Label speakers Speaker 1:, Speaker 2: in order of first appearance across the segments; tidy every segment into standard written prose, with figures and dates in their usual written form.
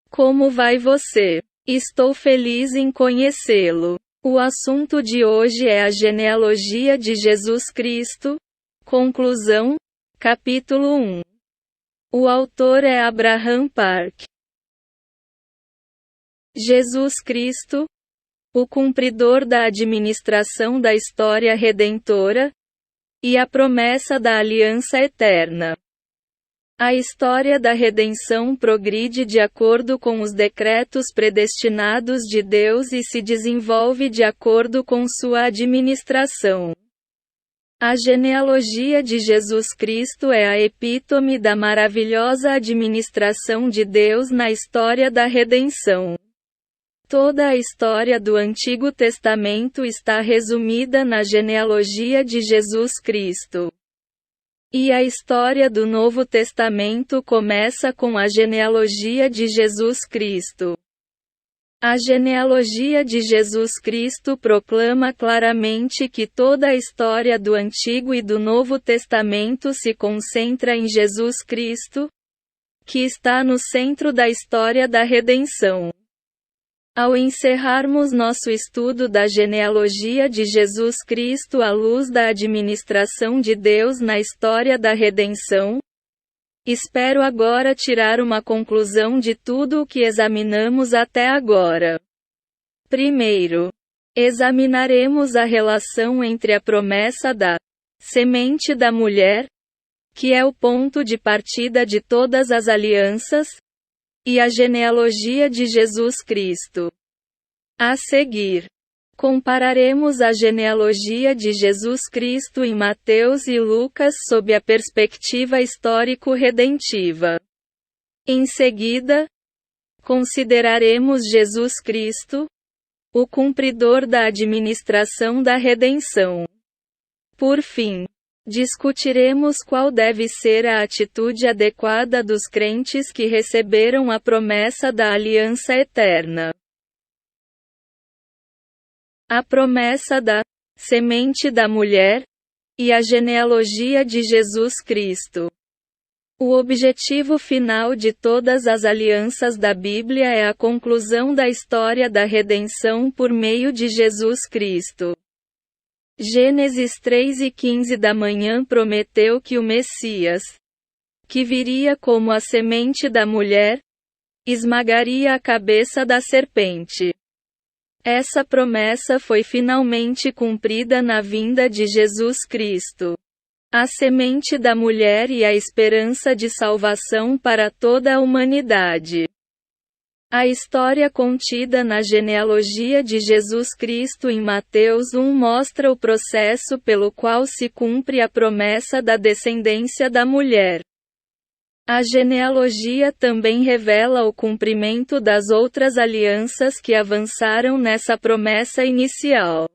Speaker 1: Como vai você? Estou feliz em conhecê-lo. O assunto de hoje é a genealogia de Jesus Cristo. Conclusão, capítulo 1. O autor é Abraham Park. Jesus Cristo, o cumpridor da administração da história redentora, e a promessa da aliança eterna. A história da redenção progride de acordo com os decretos predestinados de Deus e se desenvolve de acordo com sua administração. A genealogia de Jesus Cristo é a epítome da maravilhosa administração de Deus na história da redenção. Toda a história do Antigo Testamento está resumida na genealogia de Jesus Cristo. E a história do Novo Testamento começa com a genealogia de Jesus Cristo. A genealogia de Jesus Cristo proclama claramente que toda a história do Antigo e do Novo Testamento se concentra em Jesus Cristo, que está no centro da história da redenção. Ao encerrarmos nosso estudo da genealogia de Jesus Cristo à luz da administração de Deus na história da redenção, espero agora tirar uma conclusão de tudo o que examinamos até agora. Primeiro, examinaremos a relação entre a promessa da semente da mulher, que é o ponto de partida de todas as alianças, e a genealogia de Jesus Cristo. A seguir, compararemos a genealogia de Jesus Cristo em Mateus e Lucas sob a perspectiva histórico-redentiva. Em seguida, consideraremos Jesus Cristo, o cumpridor da administração da redenção. Por fim, discutiremos qual deve ser a atitude adequada dos crentes que receberam a promessa da aliança eterna. A promessa da semente da mulher e a genealogia de Jesus Cristo. O objetivo final de todas as alianças da Bíblia é a conclusão da história da redenção por meio de Jesus Cristo. Gênesis 3:15 da manhã prometeu que o Messias, que viria como a semente da mulher, esmagaria a cabeça da serpente. Essa promessa foi finalmente cumprida na vinda de Jesus Cristo, a semente da mulher e a esperança de salvação para toda a humanidade. A história contida na genealogia de Jesus Cristo em Mateus 1 mostra o processo pelo qual se cumpre a promessa da descendência da mulher. A genealogia também revela o cumprimento das outras alianças que avançaram nessa promessa inicial.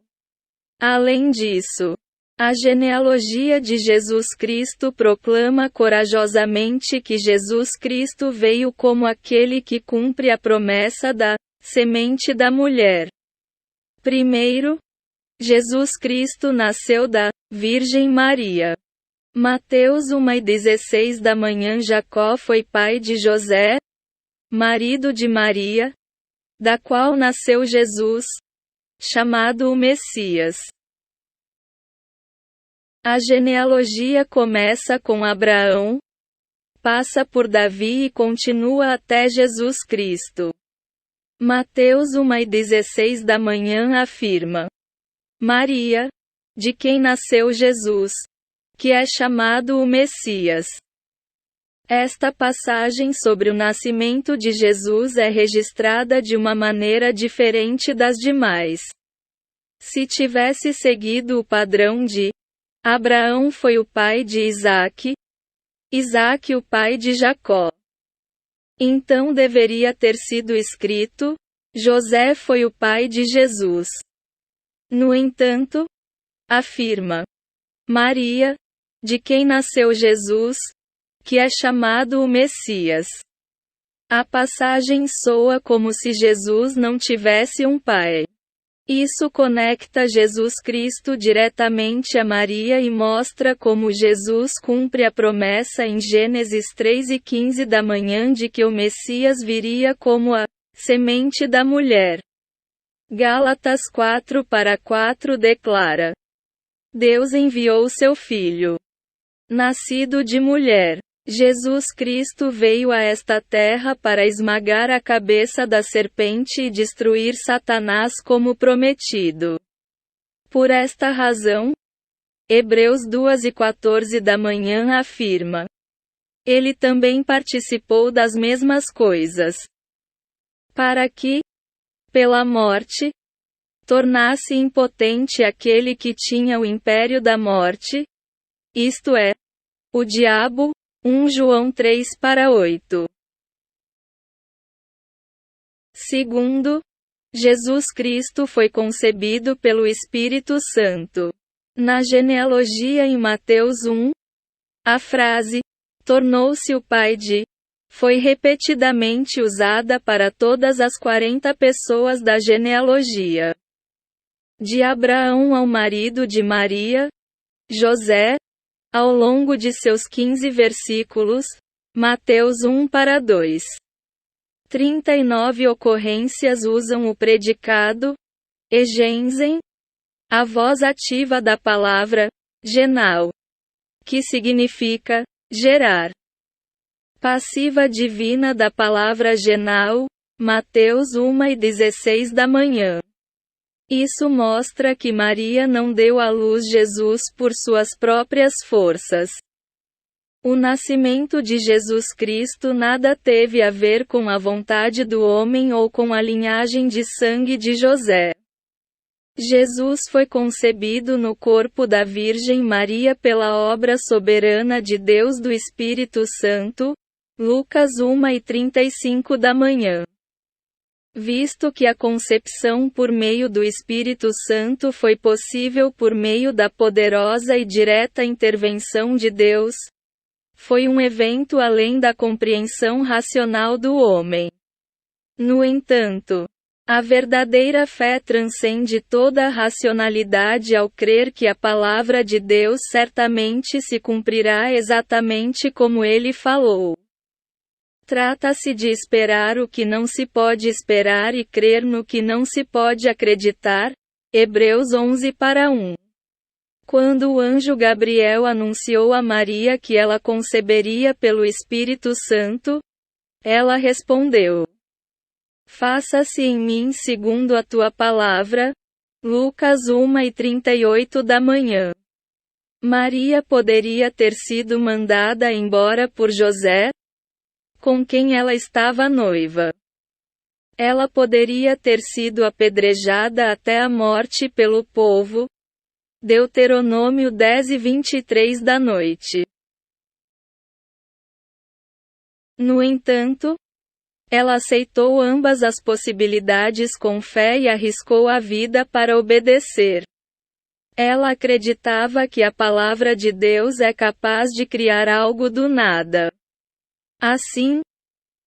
Speaker 1: Além disso, a genealogia de Jesus Cristo proclama corajosamente que Jesus Cristo veio como aquele que cumpre a promessa da semente da mulher. Primeiro, Jesus Cristo nasceu da Virgem Maria. Mateus 1:16 da manhã Jacó foi pai de José, marido de Maria, da qual nasceu Jesus, chamado o Messias. A genealogia começa com Abraão, passa por Davi e continua até Jesus Cristo. Mateus 1:16 da manhã afirma: Maria, de quem nasceu Jesus, que é chamado o Messias. Esta passagem sobre o nascimento de Jesus é registrada de uma maneira diferente das demais. Se tivesse seguido o padrão de Abraão foi o pai de Isaque, Isaque o pai de Jacó, então deveria ter sido escrito: José foi o pai de Jesus. No entanto, afirma: Maria, de quem nasceu Jesus, que é chamado o Messias. A passagem soa como se Jesus não tivesse um pai. Isso conecta Jesus Cristo diretamente a Maria e mostra como Jesus cumpre a promessa em Gênesis 3:15 da manhã de que o Messias viria como a semente da mulher. Gálatas 4:4 declara: Deus enviou seu Filho, nascido de mulher. Jesus Cristo veio a esta terra para esmagar a cabeça da serpente e destruir Satanás como prometido. Por esta razão, Hebreus 2:14 da manhã afirma: Ele também participou das mesmas coisas, para que, pela morte, tornasse impotente aquele que tinha o império da morte, isto é, o diabo. 1 João 3:8. Segundo, Jesus Cristo foi concebido pelo Espírito Santo. Na genealogia em Mateus 1, a frase, tornou-se o pai de, foi repetidamente usada para todas as 40 pessoas da genealogia. De Abraão ao marido de Maria, José, ao longo de seus 15 versículos, Mateus 1:2. 39 ocorrências usam o predicado, egensen, a voz ativa da palavra, genal, que significa, gerar. Passiva divina da palavra genal, Mateus 1:16 da manhã. Isso mostra que Maria não deu à luz Jesus por suas próprias forças. O nascimento de Jesus Cristo nada teve a ver com a vontade do homem ou com a linhagem de sangue de José. Jesus foi concebido no corpo da Virgem Maria pela obra soberana de Deus do Espírito Santo, Lucas 1:35 da manhã. Visto que a concepção por meio do Espírito Santo foi possível por meio da poderosa e direta intervenção de Deus, foi um evento além da compreensão racional do homem. No entanto, a verdadeira fé transcende toda a racionalidade ao crer que a palavra de Deus certamente se cumprirá exatamente como ele falou. Trata-se de esperar o que não se pode esperar e crer no que não se pode acreditar. Hebreus 11:1. Quando o anjo Gabriel anunciou a Maria que ela conceberia pelo Espírito Santo, ela respondeu: Faça-se em mim segundo a tua palavra. Lucas 1:38 da manhã. Maria poderia ter sido mandada embora por José, com quem ela estava noiva. Ela poderia ter sido apedrejada até a morte pelo povo. Deuteronômio 10:23 da noite. No entanto, ela aceitou ambas as possibilidades com fé e arriscou a vida para obedecer. Ela acreditava que a palavra de Deus é capaz de criar algo do nada. Assim,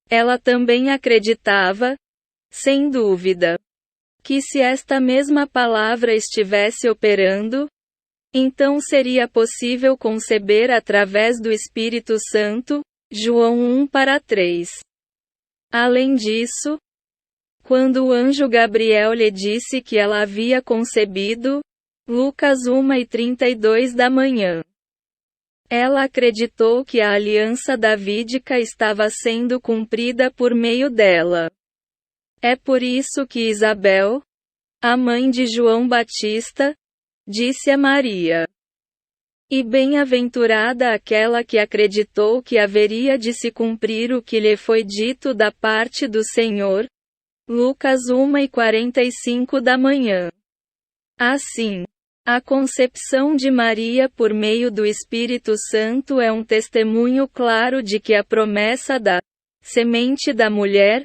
Speaker 1: ela também acreditava, sem dúvida, que se esta mesma palavra estivesse operando, então seria possível conceber através do Espírito Santo, João 1:3. Além disso, quando o anjo Gabriel lhe disse que ela havia concebido, Lucas 1:32 da manhã. Ela acreditou que a aliança davídica estava sendo cumprida por meio dela. É por isso que Isabel, a mãe de João Batista, disse a Maria: E bem-aventurada aquela que acreditou que haveria de se cumprir o que lhe foi dito da parte do Senhor. Lucas 1:45 da manhã. Assim, a concepção de Maria por meio do Espírito Santo é um testemunho claro de que a promessa da semente da mulher,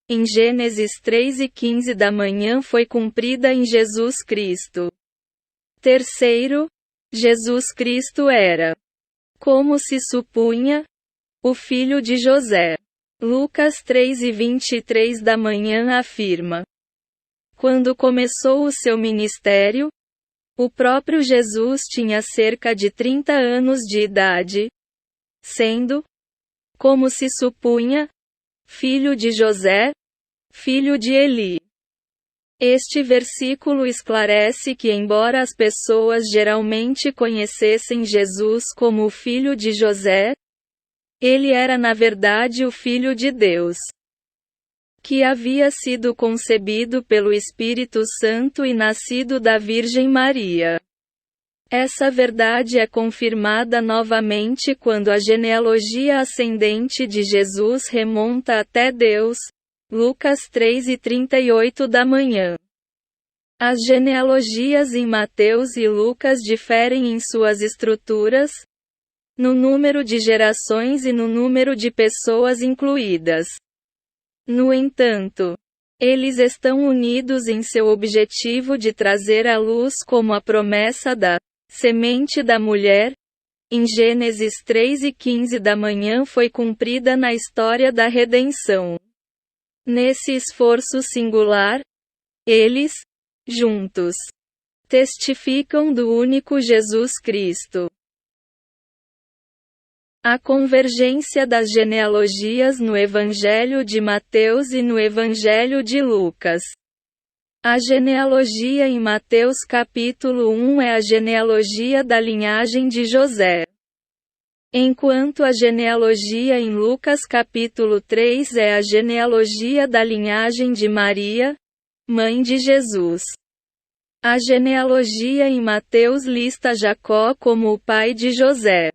Speaker 1: em Gênesis 3:15 da manhã foi cumprida em Jesus Cristo. Terceiro, Jesus Cristo era, como se supunha, o filho de José. Lucas 3:23 da manhã afirma: Quando começou o seu ministério, o próprio Jesus tinha cerca de 30 anos de idade, sendo, como se supunha, filho de José, filho de Eli. Este versículo esclarece que, embora as pessoas geralmente conhecessem Jesus como o filho de José, ele era na verdade o Filho de Deus, que havia sido concebido pelo Espírito Santo e nascido da Virgem Maria. Essa verdade é confirmada novamente quando a genealogia ascendente de Jesus remonta até Deus, Lucas 3:38 da manhã. As genealogias em Mateus e Lucas diferem em suas estruturas, no número de gerações e no número de pessoas incluídas. No entanto, eles estão unidos em seu objetivo de trazer à luz como a promessa da semente da mulher, em Gênesis 3:15 da manhã foi cumprida na história da redenção. Nesse esforço singular, eles, juntos, testificam do único Jesus Cristo. A convergência das genealogias no Evangelho de Mateus e no Evangelho de Lucas. A genealogia em Mateus capítulo 1 é a genealogia da linhagem de José, enquanto a genealogia em Lucas capítulo 3 é a genealogia da linhagem de Maria, mãe de Jesus. A genealogia em Mateus lista Jacó como o pai de José,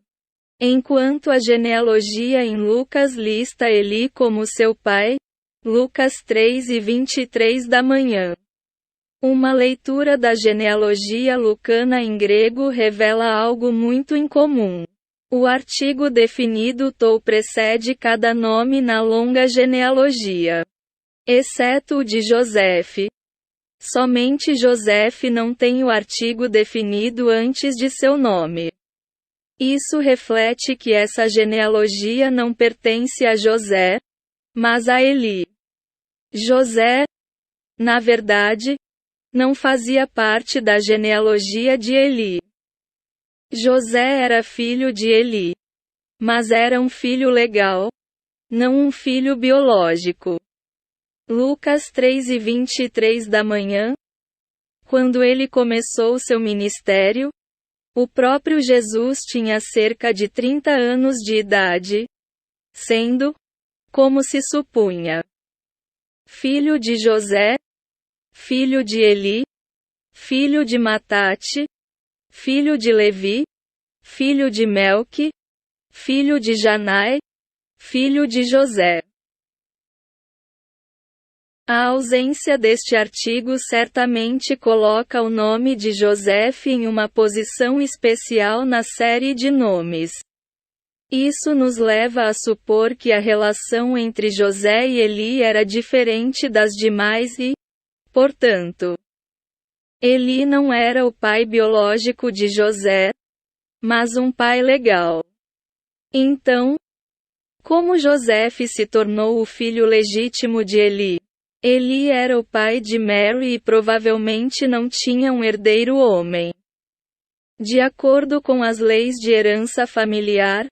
Speaker 1: enquanto a genealogia em Lucas lista Eli como seu pai, Lucas 3:23 da manhã. Uma leitura da genealogia lucana em grego revela algo muito incomum. O artigo definido tou precede cada nome na longa genealogia, exceto o de Josefe. Somente Josefe não tem o artigo definido antes de seu nome. Isso reflete que essa genealogia não pertence a José, mas a Eli. José, na verdade, não fazia parte da genealogia de Eli. José era filho de Eli, mas era um filho legal, não um filho biológico. Lucas 3:23 da manhã. Quando ele começou seu ministério, o próprio Jesus tinha cerca de 30 anos de idade, sendo, como se supunha, filho de José, filho de Eli, filho de Matate, filho de Levi, filho de Melque, filho de Janai, filho de José. A ausência deste artigo certamente coloca o nome de Josefe em uma posição especial na série de nomes. Isso nos leva a supor que a relação entre José e Eli era diferente das demais e, portanto, Eli não era o pai biológico de José, mas um pai legal. Então, como Josefe se tornou o filho legítimo de Eli? Eli era o pai de Mary e provavelmente não tinha um herdeiro homem. De acordo com as leis de herança familiar,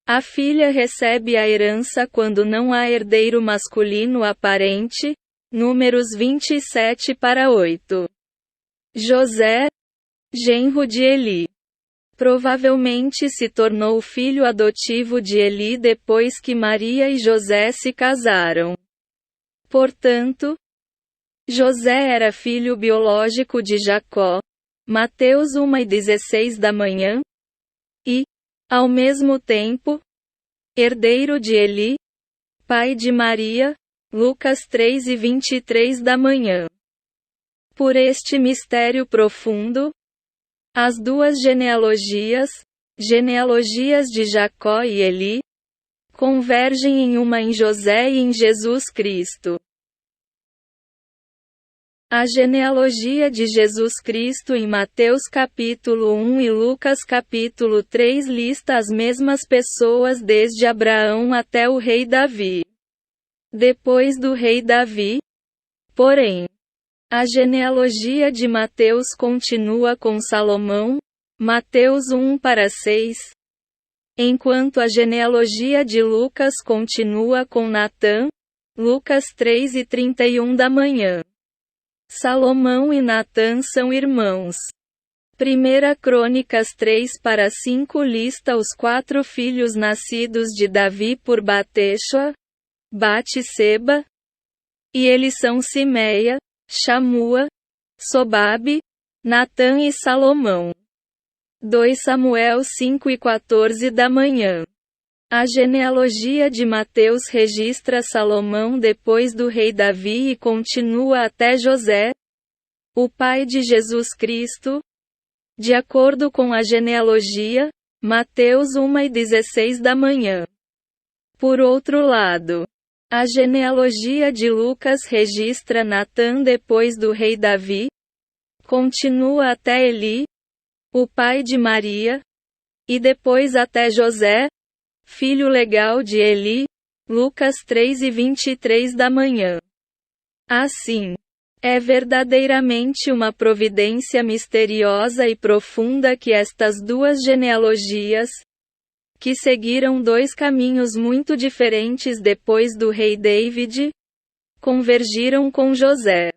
Speaker 1: a filha recebe a herança quando não há herdeiro masculino aparente, Números 27:8. José, genro de Eli, provavelmente se tornou filho adotivo de Eli depois que Maria e José se casaram. Portanto, José era filho biológico de Jacó, Mateus 1:16 da manhã, e, ao mesmo tempo, herdeiro de Eli, pai de Maria, Lucas 3:23 da manhã. Por este mistério profundo, as duas genealogias de Jacó e Eli, convergem em uma em José e em Jesus Cristo. A genealogia de Jesus Cristo em Mateus capítulo 1 e Lucas capítulo 3 lista as mesmas pessoas desde Abraão até o rei Davi. Depois do rei Davi, porém, A genealogia de Mateus continua com Salomão, Mateus 1-6, enquanto a genealogia de Lucas continua com Natã, Lucas 3:31 da manhã. Salomão e Natã são irmãos. 1 Crônicas 3-5 lista os 4 filhos nascidos de Davi por Batexua, Batseba, e eles são Simeia, Shamua, Sobabe, Natã e Salomão. 2 Samuel 5:14 da manhã. A genealogia de Mateus registra Salomão depois do rei Davi e continua até José, o pai de Jesus Cristo. De acordo com a genealogia, Mateus 1:16 da manhã. Por outro lado, a genealogia de Lucas registra Natã depois do rei Davi, continua até Eli, o pai de Maria, e depois até José, filho legal de Eli, Lucas 3:23 da manhã. Assim, é verdadeiramente uma providência misteriosa e profunda que estas duas genealogias, que seguiram 2 caminhos muito diferentes depois do rei David, convergiram com José.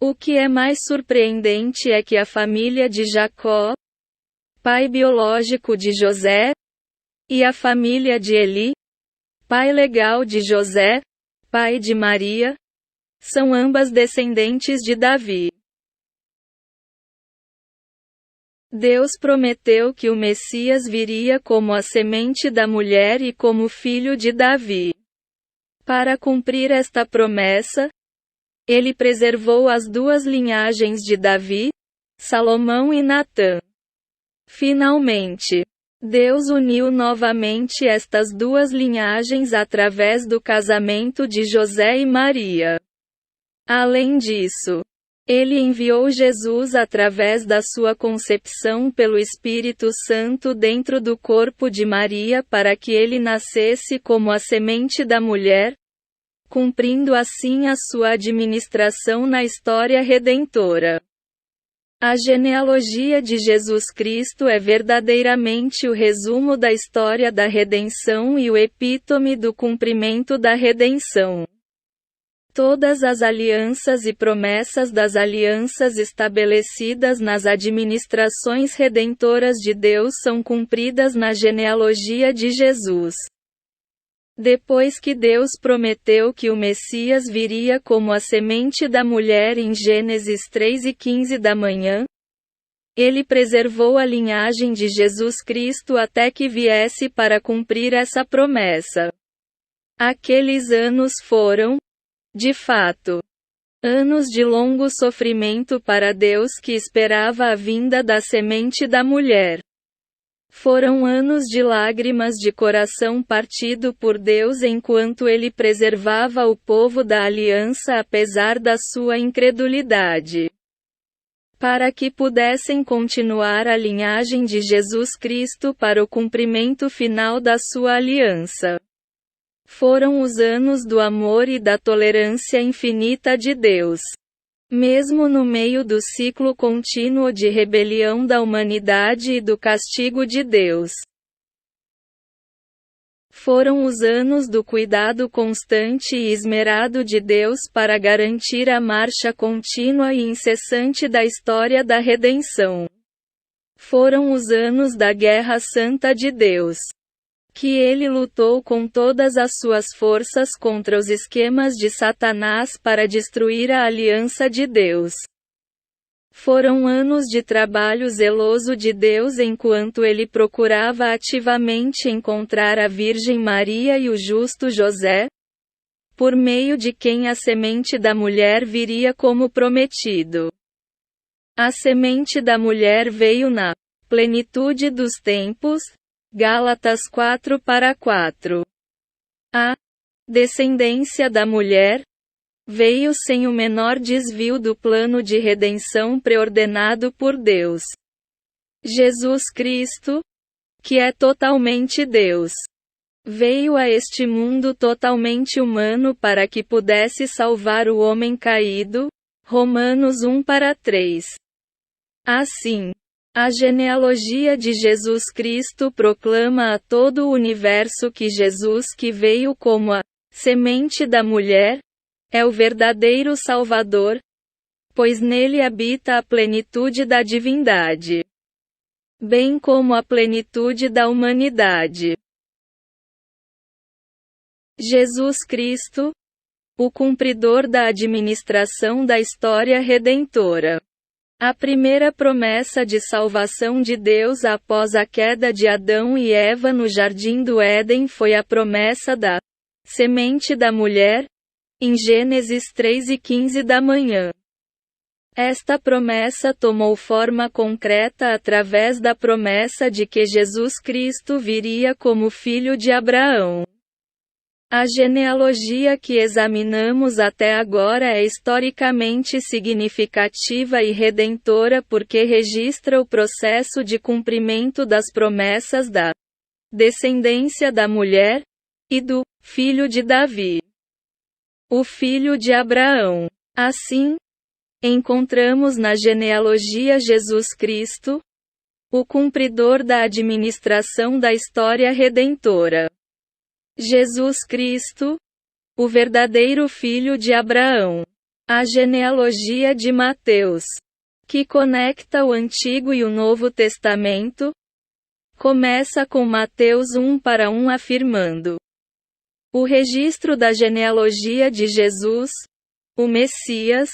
Speaker 1: O que é mais surpreendente é que a família de Jacó, pai biológico de José, e a família de Eli, pai legal de José, pai de Maria, são ambas descendentes de Davi. Deus prometeu que o Messias viria como a semente da mulher e como filho de Davi. Para cumprir esta promessa, ele preservou as 2 linhagens de Davi, Salomão e Natã. Finalmente, Deus uniu novamente estas 2 linhagens através do casamento de José e Maria. Além disso, ele enviou Jesus através da sua concepção pelo Espírito Santo dentro do corpo de Maria para que ele nascesse como a semente da mulher, cumprindo assim a sua administração na história redentora. A genealogia de Jesus Cristo é verdadeiramente o resumo da história da redenção e o epítome do cumprimento da redenção. Todas as alianças e promessas das alianças estabelecidas nas administrações redentoras de Deus são cumpridas na genealogia de Jesus. Depois que Deus prometeu que o Messias viria como a semente da mulher em Gênesis 3:15 da manhã, ele preservou a linhagem de Jesus Cristo até que viesse para cumprir essa promessa. Aqueles anos foram, de fato, anos de longo sofrimento para Deus que esperava a vinda da semente da mulher. Foram anos de lágrimas de coração partido por Deus enquanto ele preservava o povo da aliança apesar da sua incredulidade. Para que pudessem continuar a linhagem de Jesus Cristo para o cumprimento final da sua aliança. Foram os anos do amor e da tolerância infinita de Deus. Mesmo no meio do ciclo contínuo de rebelião da humanidade e do castigo de Deus. Foram os anos do cuidado constante e esmerado de Deus para garantir a marcha contínua e incessante da história da redenção. Foram os anos da guerra santa de Deus. Que ele lutou com todas as suas forças contra os esquemas de Satanás para destruir a aliança de Deus. Foram anos de trabalho zeloso de Deus enquanto ele procurava ativamente encontrar a Virgem Maria e o justo José, por meio de quem a semente da mulher viria como prometido. A semente da mulher veio na plenitude dos tempos, Gálatas 4:4. A descendência da mulher veio sem o menor desvio do plano de redenção preordenado por Deus. Jesus Cristo, que é totalmente Deus, veio a este mundo totalmente humano para que pudesse salvar o homem caído, Romanos 1:3. Assim, a genealogia de Jesus Cristo proclama a todo o universo que Jesus, que veio como a semente da mulher, é o verdadeiro Salvador, pois nele habita a plenitude da divindade, bem como a plenitude da humanidade. Jesus Cristo, o cumpridor da administração da história redentora. A primeira promessa de salvação de Deus após a queda de Adão e Eva no Jardim do Éden foi a promessa da semente da mulher, em Gênesis 3:15 da manhã. Esta promessa tomou forma concreta através da promessa de que Jesus Cristo viria como filho de Abraão. A genealogia que examinamos até agora é historicamente significativa e redentora porque registra o processo de cumprimento das promessas da descendência da mulher e do filho de Davi, o filho de Abraão. Assim, encontramos na genealogia Jesus Cristo, o cumpridor da administração da história redentora. Jesus Cristo, o verdadeiro filho de Abraão. A genealogia de Mateus, que conecta o Antigo e o Novo Testamento, começa com Mateus 1:1 afirmando: o registro da genealogia de Jesus, o Messias,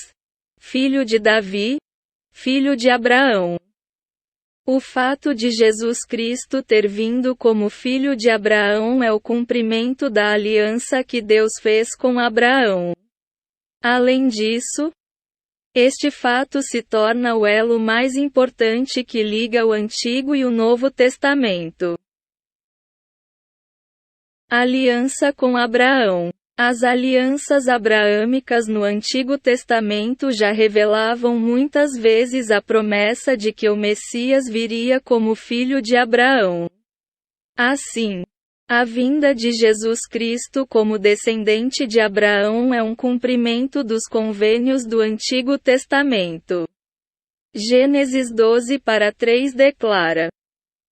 Speaker 1: filho de Davi, filho de Abraão. O fato de Jesus Cristo ter vindo como filho de Abraão é o cumprimento da aliança que Deus fez com Abraão. Além disso, este fato se torna o elo mais importante que liga o Antigo e o Novo Testamento. Aliança com Abraão. As alianças abraâmicas no Antigo Testamento já revelavam muitas vezes a promessa de que o Messias viria como filho de Abraão. Assim, a vinda de Jesus Cristo como descendente de Abraão é um cumprimento dos convênios do Antigo Testamento. Gênesis 12:3 declara: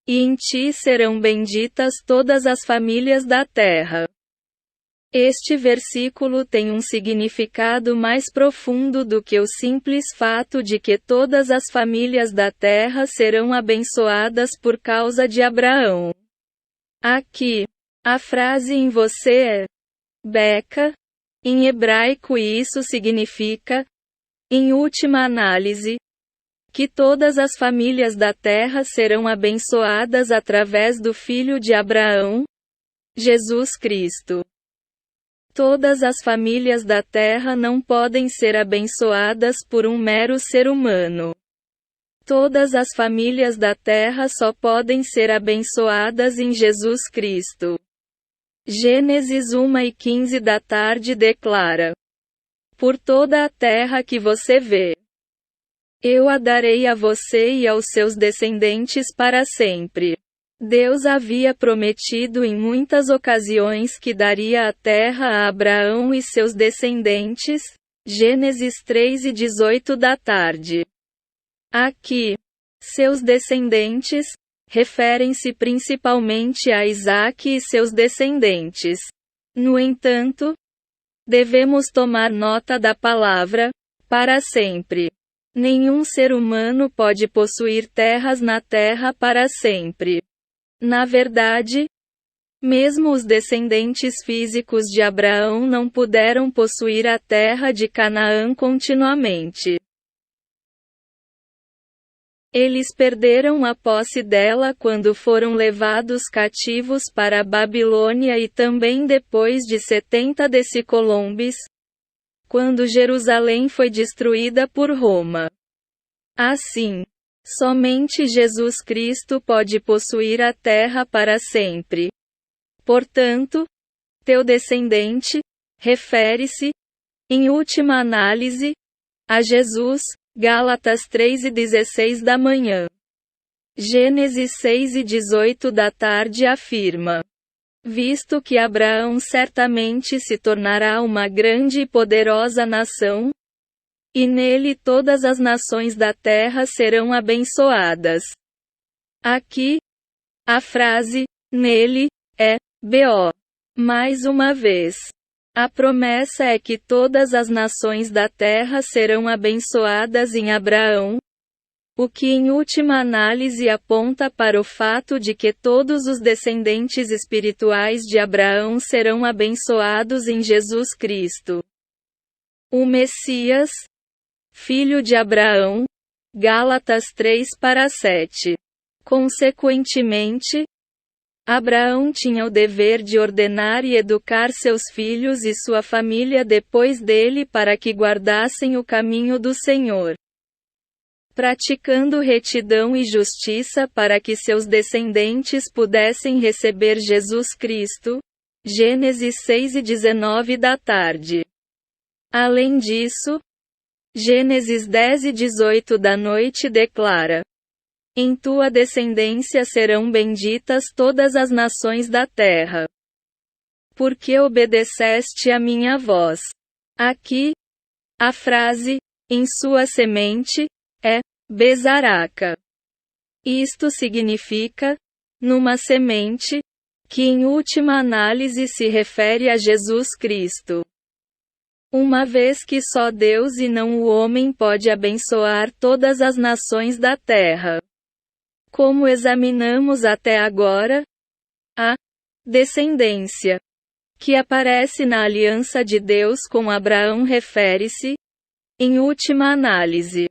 Speaker 1: e em ti serão benditas todas as famílias da terra. Este versículo tem um significado mais profundo do que o simples fato de que todas as famílias da terra serão abençoadas por causa de Abraão. Aqui, a frase em você é Beca, em hebraico, e isso significa, em última análise, que todas as famílias da terra serão abençoadas através do Filho de Abraão, Jesus Cristo. Todas as famílias da terra não podem ser abençoadas por um mero ser humano. Todas as famílias da terra só podem ser abençoadas em Jesus Cristo. Gênesis 1:15 da tarde declara: por toda a terra que você vê, eu a darei a você e aos seus descendentes para sempre. Deus havia prometido em muitas ocasiões que daria a terra a Abraão e seus descendentes. Gênesis 3:18 da tarde. Aqui, seus descendentes, referem-se principalmente a Isaque e seus descendentes. No entanto, devemos tomar nota da palavra, para sempre. Nenhum ser humano pode possuir terras na terra para sempre. Na verdade, mesmo os descendentes físicos de Abraão não puderam possuir a terra de Canaã continuamente. Eles perderam a posse dela quando foram levados cativos para a Babilônia e também depois de 70 decicolombes, quando Jerusalém foi destruída por Roma. Assim, somente Jesus Cristo pode possuir a terra para sempre. Portanto, teu descendente, refere-se, em última análise, a Jesus, Gálatas 3:16 da manhã. Gênesis 6:18 da tarde afirma: visto que Abraão certamente se tornará uma grande e poderosa nação, e nele todas as nações da terra serão abençoadas. Aqui, a frase, nele, é, B.O. Mais uma vez. A promessa é que todas as nações da terra serão abençoadas em Abraão, o que em última análise aponta para o fato de que todos os descendentes espirituais de Abraão serão abençoados em Jesus Cristo. O Messias, filho de Abraão, Gálatas 3:7. Consequentemente, Abraão tinha o dever de ordenar e educar seus filhos e sua família depois dele para que guardassem o caminho do Senhor, praticando retidão e justiça para que seus descendentes pudessem receber Jesus Cristo. Gênesis 6:19 da tarde. Além disso, Gênesis 10:18 da noite declara: em tua descendência serão benditas todas as nações da terra, porque obedeceste a minha voz. Aqui, a frase, em sua semente, é, Bezaraca. Isto significa, numa semente, que em última análise se refere a Jesus Cristo. Uma vez que só Deus e não o homem pode abençoar todas as nações da terra. Como examinamos até agora, a descendência que aparece na aliança de Deus com Abraão refere-se, em última análise,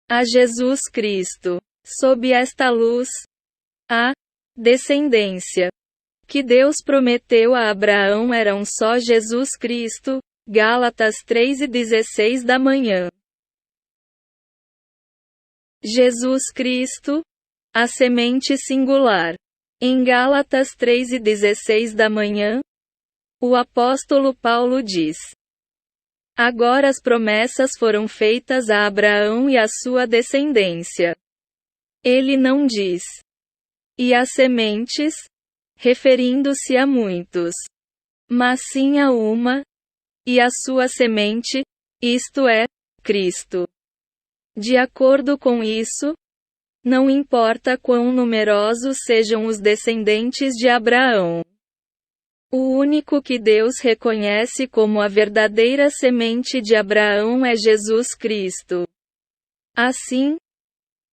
Speaker 1: a Jesus Cristo. Sob esta luz, a descendência que Deus prometeu a Abraão era um só Jesus Cristo. Gálatas 3:16 da manhã. Jesus Cristo, a semente singular. Em Gálatas 3:16 da manhã, o apóstolo Paulo diz: agora as promessas foram feitas a Abraão e à sua descendência. Ele não diz: e as sementes, referindo-se a muitos, mas sim a uma, e a sua semente, isto é, Cristo. De acordo com isso, não importa quão numerosos sejam os descendentes de Abraão. O único que Deus reconhece como a verdadeira semente de Abraão é Jesus Cristo. Assim,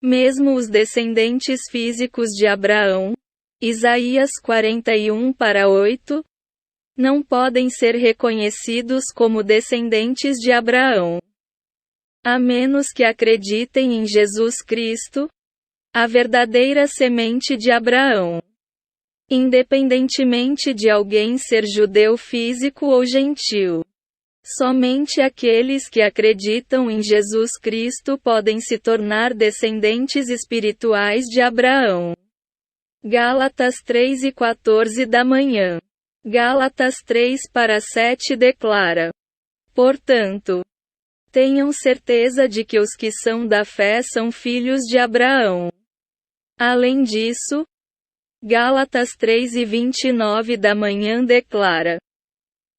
Speaker 1: mesmo os descendentes físicos de Abraão, Isaías 41:8, não podem ser reconhecidos como descendentes de Abraão, a menos que acreditem em Jesus Cristo, a verdadeira semente de Abraão. Independentemente de alguém ser judeu físico ou gentil, somente aqueles que acreditam em Jesus Cristo podem se tornar descendentes espirituais de Abraão. Gálatas 3:14 da manhã. Gálatas 3:7 declara: portanto, tenham certeza de que os que são da fé são filhos de Abraão. Além disso, Gálatas 3:29 da manhã declara: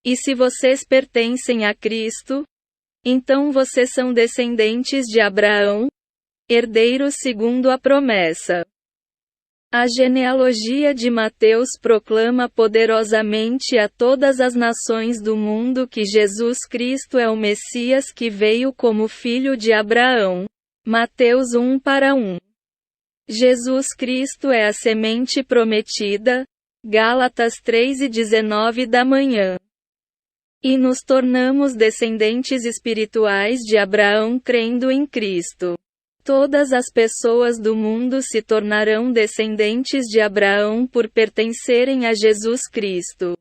Speaker 1: e se vocês pertencem a Cristo, então vocês são descendentes de Abraão, herdeiros segundo a promessa. A genealogia de Mateus proclama poderosamente a todas as nações do mundo que Jesus Cristo é o Messias que veio como filho de Abraão. Mateus 1:1. Jesus Cristo é a semente prometida. Gálatas 3:19 da manhã. E nos tornamos descendentes espirituais de Abraão crendo em Cristo. Todas as pessoas do mundo se tornarão descendentes de Abraão por pertencerem a Jesus Cristo.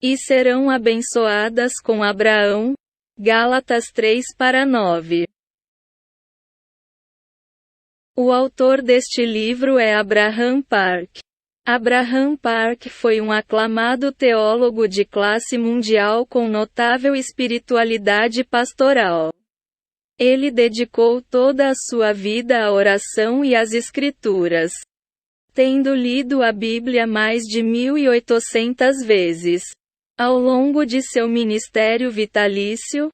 Speaker 1: E serão abençoadas com Abraão. Gálatas 3:9. O autor deste livro é Abraham Park. Abraham Park foi um aclamado teólogo de classe mundial com notável espiritualidade pastoral. Ele dedicou toda a sua vida à oração e às Escrituras, tendo lido a Bíblia mais de 1.800 vezes. Ao longo de seu ministério vitalício,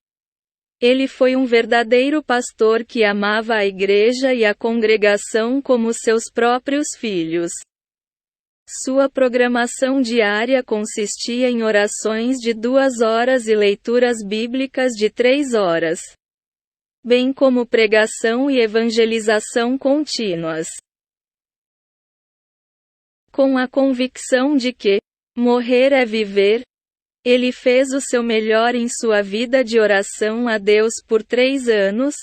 Speaker 1: Ele foi um verdadeiro pastor que amava a igreja e a congregação como seus próprios filhos. Sua programação diária consistia em orações de 2 horas e leituras bíblicas de 3 horas, bem como pregação e evangelização contínuas. Com a convicção de que morrer é viver, ele fez o seu melhor em sua vida de oração a Deus por 3 anos,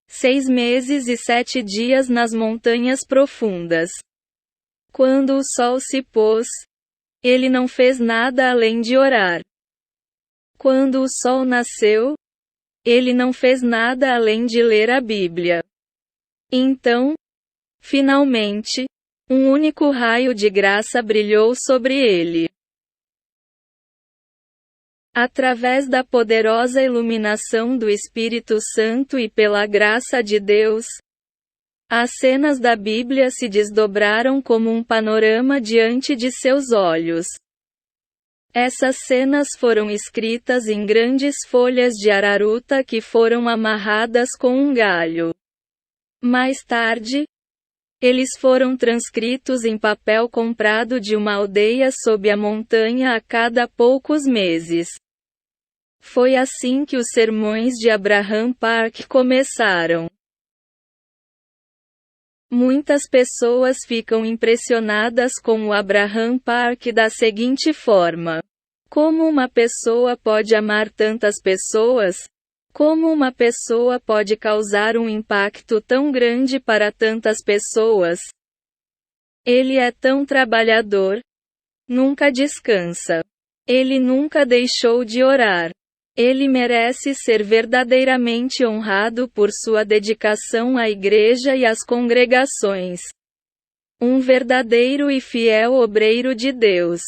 Speaker 1: 6 meses e 7 dias nas montanhas profundas. Quando o sol se pôs, ele não fez nada além de orar. Quando o sol nasceu, ele não fez nada além de ler a Bíblia. Então, finalmente, um único raio de graça brilhou sobre ele. Através da poderosa iluminação do Espírito Santo e pela graça de Deus, as cenas da Bíblia se desdobraram como um panorama diante de seus olhos. Essas cenas foram escritas em grandes folhas de araruta que foram amarradas com um galho. Mais tarde, eles foram transcritos em papel comprado de uma aldeia sob a montanha a cada poucos meses. Foi assim que os sermões de Abraham Park começaram. Muitas pessoas ficam impressionadas com o Abraham Park da seguinte forma: como uma pessoa pode amar tantas pessoas? Como uma pessoa pode causar um impacto tão grande para tantas pessoas? Ele é tão trabalhador. Nunca descansa. Ele nunca deixou de orar. Ele merece ser verdadeiramente honrado por sua dedicação à igreja e às congregações. Um verdadeiro e fiel obreiro de Deus.